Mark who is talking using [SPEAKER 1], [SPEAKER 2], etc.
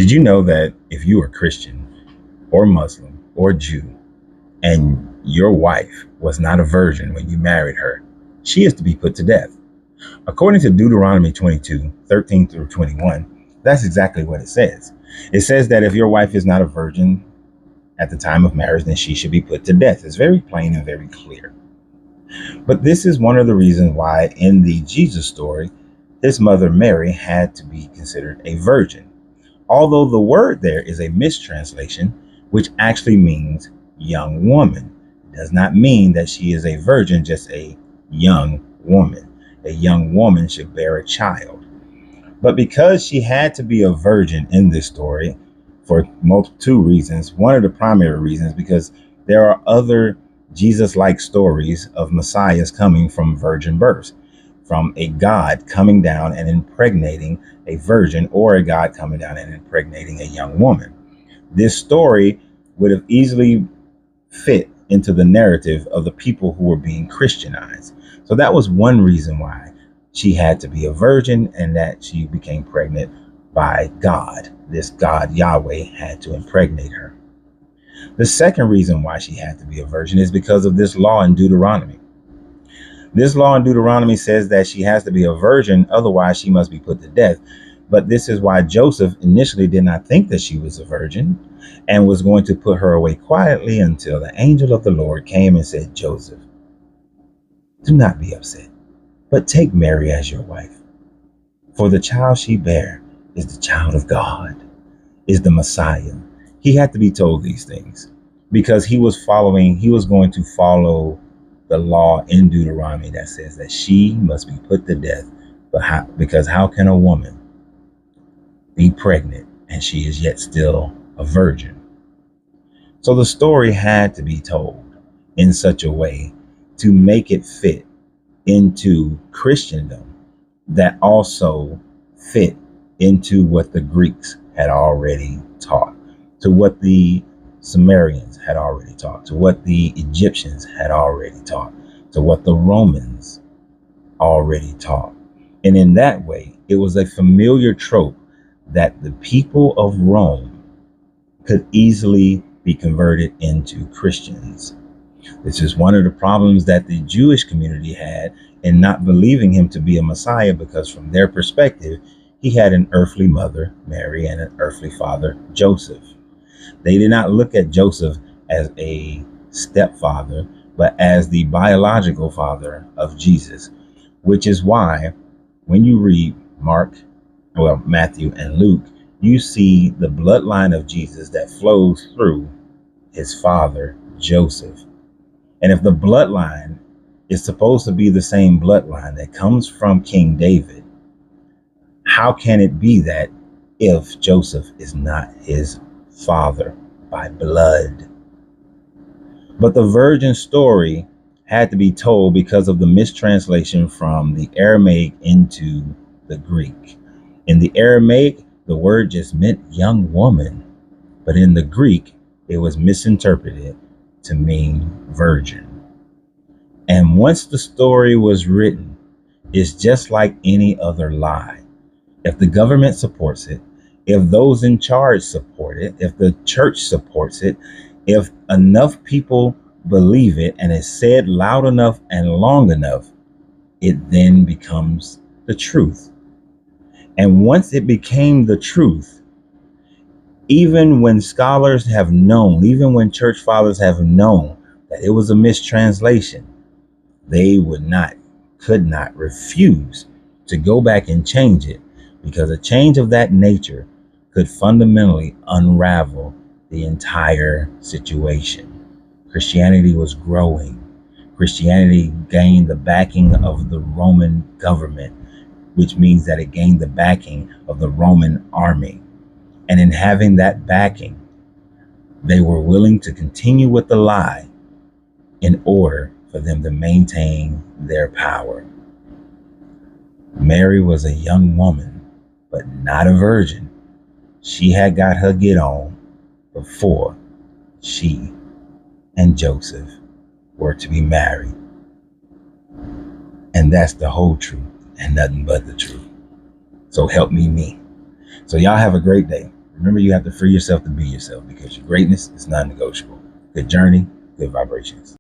[SPEAKER 1] Did you know that if you are Christian or Muslim or Jew and your wife was not a virgin when you married her, she is to be put to death? According to Deuteronomy 22:13 through 21, that's exactly what it says. It says that if your wife is not a virgin at the time of marriage, then she should be put to death. It's very plain and very clear. But this is one of the reasons why in the Jesus story, his mother Mary had to be considered a virgin. Although the word there is a mistranslation, which actually means young woman. It does not mean that she is a virgin, just a young woman. A young woman should bear a child. But because she had to be a virgin in this story for two reasons, one of the primary reasons, because there are other Jesus-like stories of messiahs coming from virgin births, from a God coming down and impregnating a virgin, or a God coming down and impregnating a young woman. This story would have easily fit into the narrative of the people who were being Christianized. So that was one reason why she had to be a virgin, and that she became pregnant by God. This God, Yahweh, had to impregnate her. The second reason why she had to be a virgin is because of this law in Deuteronomy. This law in Deuteronomy says that she has to be a virgin, otherwise she must be put to death. But this is why Joseph initially did not think that she was a virgin and was going to put her away quietly until the angel of the Lord came and said, Joseph, do not be upset, but take Mary as your wife. For the child she bare is the child of God, is the Messiah. He had to be told these things because he was going to follow the law in Deuteronomy that says that she must be put to death. Because how can a woman be pregnant and she is yet still a virgin? So the story had to be told in such a way to make it fit into Christendom that also fit into what the Greeks had already taught, to what the Sumerians had already taught, to what the Egyptians had already taught, to what the Romans already taught. And in that way, it was a familiar trope that the people of Rome could easily be converted into Christians. This is one of the problems that the Jewish community had in not believing him to be a Messiah, because from their perspective, he had an earthly mother, Mary, and an earthly father, Joseph. They did not look at Joseph as a stepfather, but as the biological father of Jesus, which is why when you read Matthew and Luke, you see the bloodline of Jesus that flows through his father, Joseph. And if the bloodline is supposed to be the same bloodline that comes from King David, how can it be that if Joseph is not his father by blood? But the virgin story had to be told because of the mistranslation from the Aramaic into the Greek. In the Aramaic, the word just meant young woman, but in the Greek, it was misinterpreted to mean virgin. And once the story was written, it's just like any other lie. If the government supports it, if those in charge support it, if the church supports it, if enough people believe it and it's said loud enough and long enough, it then becomes the truth. And once it became the truth, even when scholars have known, even when church fathers have known that it was a mistranslation, they could not refuse to go back and change it, because a change of that nature could fundamentally unravel the entire situation. Christianity was growing. Christianity gained the backing of the Roman government, which means that it gained the backing of the Roman army. And in having that backing, they were willing to continue with the lie in order for them to maintain their power. Mary was a young woman, but not a virgin. She had got her get on before she and Joseph were to be married. And that's the whole truth and nothing but the truth. So help me. So y'all have a great day. Remember, you have to free yourself to be yourself because your greatness is non-negotiable. Good journey, good vibrations.